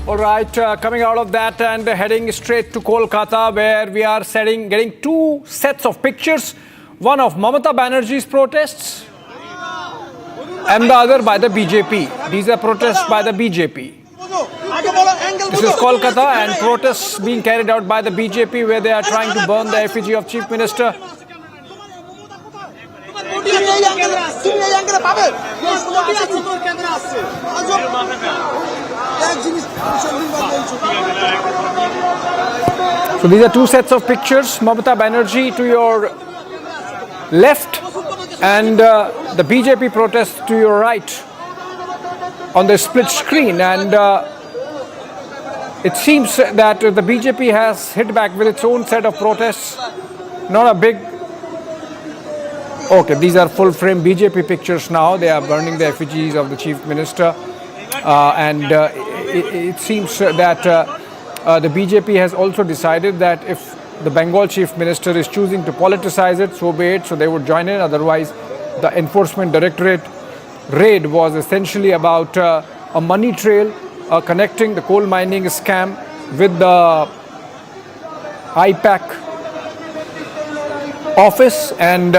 All right, coming out of that and heading straight to Kolkata, where we are getting two sets of pictures. One of Mamata Banerjee's protests and the other by the BJP. These are protests by the BJP. This is Kolkata and protests being carried out by the BJP, where they are trying to burn the effigy of Chief Minister. So these are two sets of pictures. Mamata Banerjee to your left and the BJP protest to your right on the split screen. And it seems that the BJP has hit back with its own set of protests. Not a big... Okay, these are full-frame BJP pictures now. They are burning the effigies of the Chief Minister. It seems that the BJP has also decided that if the Bengal Chief Minister is choosing to politicize it, so be it, so they would join in. Otherwise, the Enforcement Directorate raid was essentially about a money trail connecting the coal mining scam with the IPAC office, and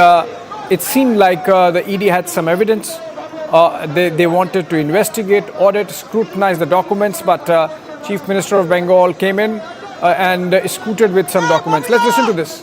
it seemed like the ED had some evidence. They wanted to investigate, audit, scrutinize the documents, but Chief Minister of Bengal came in and scooted with some documents. Let's listen to this.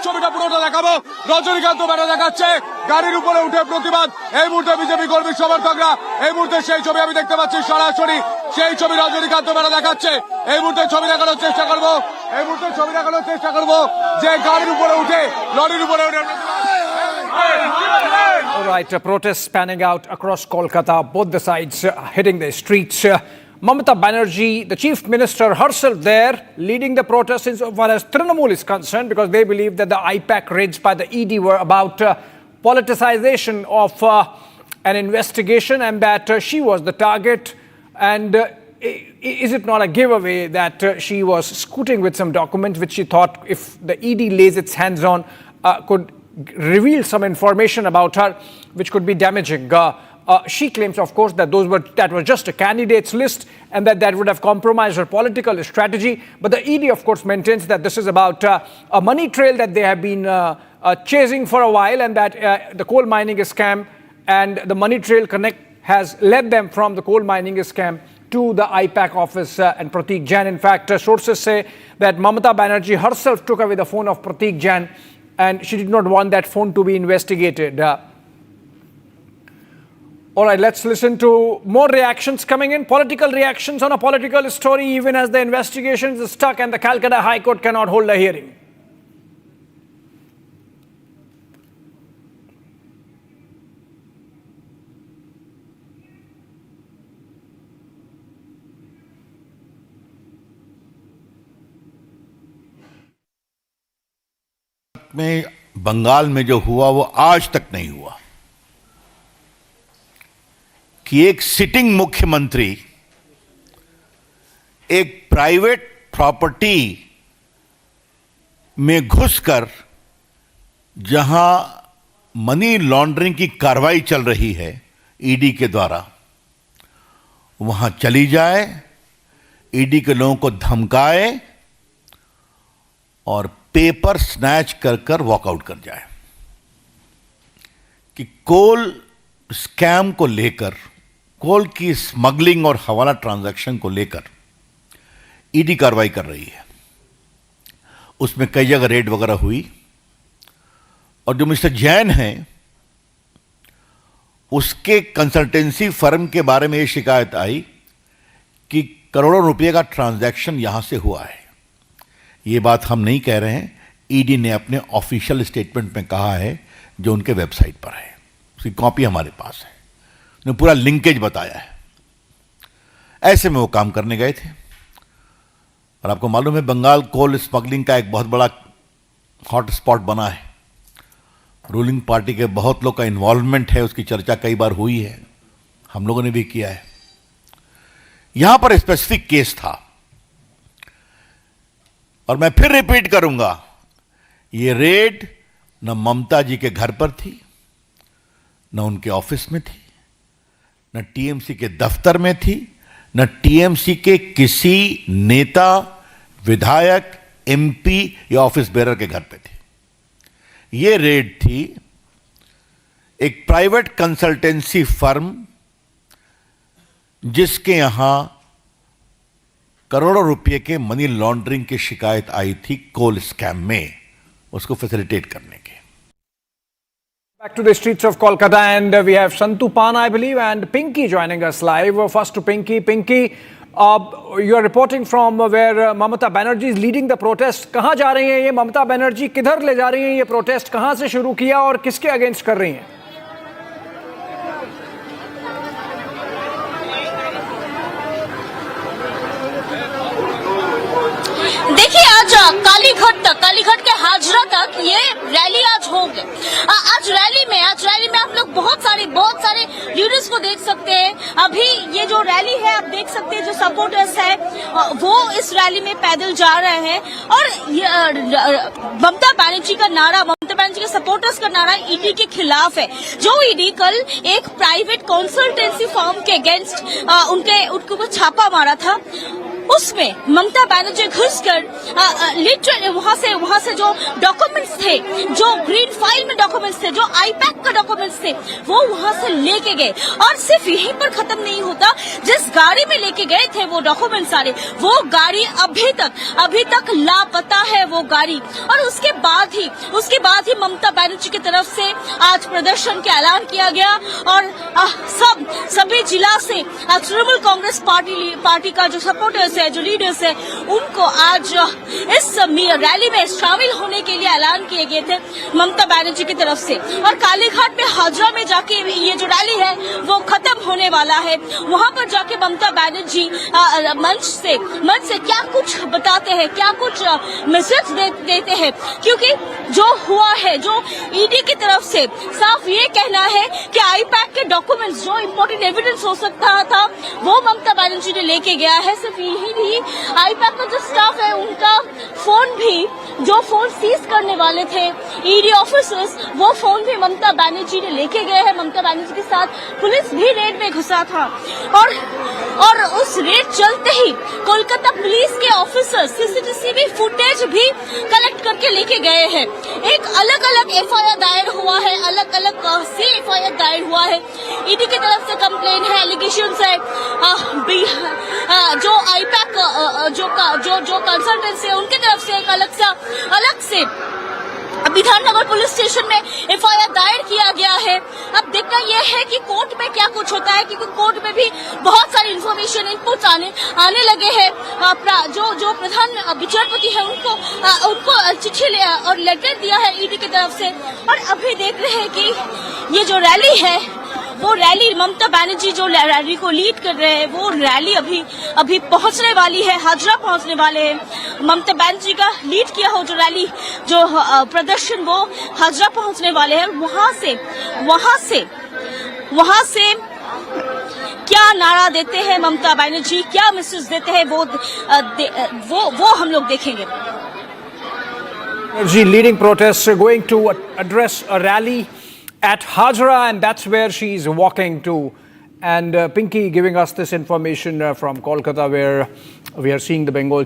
ছবিটা পুরোটা দেখাবো। Rajinikanth banner দেখাচ্ছে গাড়ির উপরে উঠে প্রতিবাদ। এই মুহূর্তে বিজেপি কর্মী সমর্থকরা এই মুহূর্তে সেই ছবি আমি দেখতে পাচ্ছি সরাসরি সেই ছবি রজনীকান্ত ব্যানার দেখাচ্ছে। এই মুহূর্তে ছবি দেখানোর চেষ্টা করবো যে গাড়ির উপরে উঠে লরির উপরে উঠে। All right, protests spanning out across Kolkata, both the sides hitting the streets. Mamata Banerjee, the Chief Minister herself there, leading the protests insofar as Trinamool is concerned, because they believe that the IPAC raids by the ED were about politicization of an investigation and that she was the target. And is it not a giveaway that she was scooting with some documents which she thought, if the ED lays its hands on, could reveal some information about her which could be damaging? She claims, of course, that that was just a candidates list and that would have compromised her political strategy. But the ED, of course, maintains that this is about a money trail that they have been chasing for a while, and that the coal mining scam and the money trail connect has led them from the coal mining scam to the IPAC office and Pratik Jain. In fact, sources say that Mamata Banerjee herself took away the phone of Pratik Jain, and she did not want that phone to be investigated. All right, let's listen to more reactions coming in. Political reactions on a political story, even as the investigation is stuck and the Calcutta High Court cannot hold a hearing. में बंगाल में जो हुआ वो आज तक नहीं हुआ कि एक सिटिंग मुख्यमंत्री एक प्राइवेट प्रॉपर्टी में घुसकर जहां मनी लॉन्ड्रिंग की कार्रवाई चल रही है ईडी के द्वारा, वहां चली जाए, ईडी के लोगों को धमकाए और पेपर स्नैच कर कर वॉकआउट कर जाए। कि कोल स्कैम को लेकर, कोल की स्मगलिंग और हवाला ट्रांजैक्शन को लेकर ईडी कार्रवाई कर रही है। उसमें कई जगह रेड वगैरह हुई और जो मिस्टर जैन हैं उसके कंसल्टेंसी फर्म के बारे में यह शिकायत आई कि करोड़ों रुपए का ट्रांजैक्शन यहां से हुआ है। यह बात हम नहीं कह रहे हैं, ईडी ने अपने ऑफिशियल स्टेटमेंट में कहा है जो उनके वेबसाइट पर है, उसकी कॉपी हमारे पास है। उन्होंने पूरा लिंकेज बताया है। ऐसे में वो काम करने गए थे और आपको मालूम है बंगाल कोल स्मगलिंग का एक बहुत बड़ा हॉट स्पॉट बना है। रूलिंग पार्टी के बहुत लोग का इन्वॉल्वमेंट है, उसकी चर्चा कई बार हुई है, हम लोगों ने भी किया है। यहां पर स्पेसिफिक केस था और मैं फिर रिपीट करूंगा, ये रेड न ममता जी के घर पर थी, न उनके ऑफिस में थी, न टीएमसी के दफ्तर में थी, न टीएमसी के किसी नेता, विधायक, एमपी या ऑफिस बेरर के घर पे थी। ये रेड थी एक प्राइवेट कंसल्टेंसी फर्म जिसके यहां करोड़ों रुपए के मनी लॉन्ड्रिंग की शिकायत आई थी कोल स्कैम में, उसको फैसिलिटेट करने के। Back to the streets of Kolkata, and we have Santu Pan, I believe, and Pinky joining us live. First to Pinky. Pinky, you are reporting from where Mamata Banerjee is leading the protest. कहाँ जा रही हैं ये ममता बनर्जी, किधर ले जा रही हैं ये प्रोटेस्ट, कहाँ से शुरू किया और किसके अगेंस्ट कर रही हैं? देखिए आज कालीघाट के हाजरा तक ये रैली आज होगी। आज रैली में आप लोग बहुत सारे लीडर्स को देख सकते हैं। अभी ये जो रैली है आप देख सकते हैं, जो सपोर्टर्स है वो इस रैली में पैदल जा रहे हैं और ममता बनर्जी के सपोर्टर्स का नारा ईडी के खिलाफ है। जो ईडी कल एक प्राइवेट कंसल्टेंसी फर्म के अगेंस्ट उनको छापा मारा था, उसमें ममता बनर्जी घुसकर लिटरली वहां से जो डॉक्यूमेंट्स थे, जो ग्रीन फाइल में डॉक्यूमेंट्स थे, जो आईपैक का डॉक्यूमेंट्स थे, वो वहां से लेके गए। और सिर्फ यहीं पर खत्म नहीं होता, जिस गाड़ी में लेके गए थे वो डॉक्यूमेंट्स सारे, वो गाड़ी अभी तक लापता है वो गाड़ी। और उसके बाद ही ममता बनर्जी की तरफ से आज प्रदर्शन का ऐलान किया गया और सभी जिला से तृणमूल कांग्रेस पार्टी का जो सपोर्टर्स है, जो लीडर्स है, उनको आज इस रैली में शामिल होने के लिए ऐलान किए गए थे ममता बनर्जी की तरफ से। और कालीघाट में हाजरा में जाके ये जो रैली है वो खत्म होने वाला है। वहां पर जाके ममता बनर्जी मंच से क्या कुछ बताते हैं, क्या कुछ मैसेज देते हैं, क्योंकि जो हुआ है, जो ईडी की तरफ से साफ ये कहना है कि आईपैक के डॉक्यूमेंट्स, जो इम्पोर्टेंट एविडेंस हो सकता था, वो ममता बनर्जी ने लेके गया है। सिर्फ यही नहीं, आईपैक का जो स्टाफ है उनका फोन भी, जो फोन सीज करने वाले थे ईडी ऑफिसर्स, वो फोन भी ममता बनर्जी ने लेके गए हैं। ममता बनर्जी के साथ पुलिस भी रेड में घुसा था और उस रेड चलते ही कोलकाता पुलिस के ऑफिसर्स सीसीटीवी फुटेज भी कलेक्ट करके लेके गए हैं। एक अलग एफआईआर दायर हुआ है, अलग एफआईआर दायर हुआ है। ईडी की तरफ से कंप्लेन है, एलिगेशन है, जो आईपैक जो कंसल्टेंसी है उनकी तरफ से एक अलग से विधाननगर पुलिस स्टेशन में एफआईआर दायर किया गया है। अब देखना यह है कि कोर्ट में क्या कुछ होता है, क्योंकि कोर्ट में भी बहुत सारी इन्फॉर्मेशन इनपुट्स आने लगे हैं। जो प्रधान विचारपति है उनको चिट्ठी और लेटर दिया है ईडी की तरफ से। और अभी देख रहे हैं कि ये जो रैली है, वो रैली ममता बनर्जी जो रैली को लीड कर रहे हैं, वो रैली अभी पहुंचने वाली है, हाजरा पहुंचने वाले हैं। ममता बनर्जी का लीड किया हो जो रैली, जो प्रदर्शन, वो हाजरा पहुंचने वाले हैं। वहां से क्या नारा देते हैं ममता बनर्जी, क्या मैसेज देते हैं, वो हम लोग देखेंगे। She leading protests, going to address a rally at Hajra, and that's where she's walking to. And Pinky giving us this information from Kolkata, where we are seeing the Bengal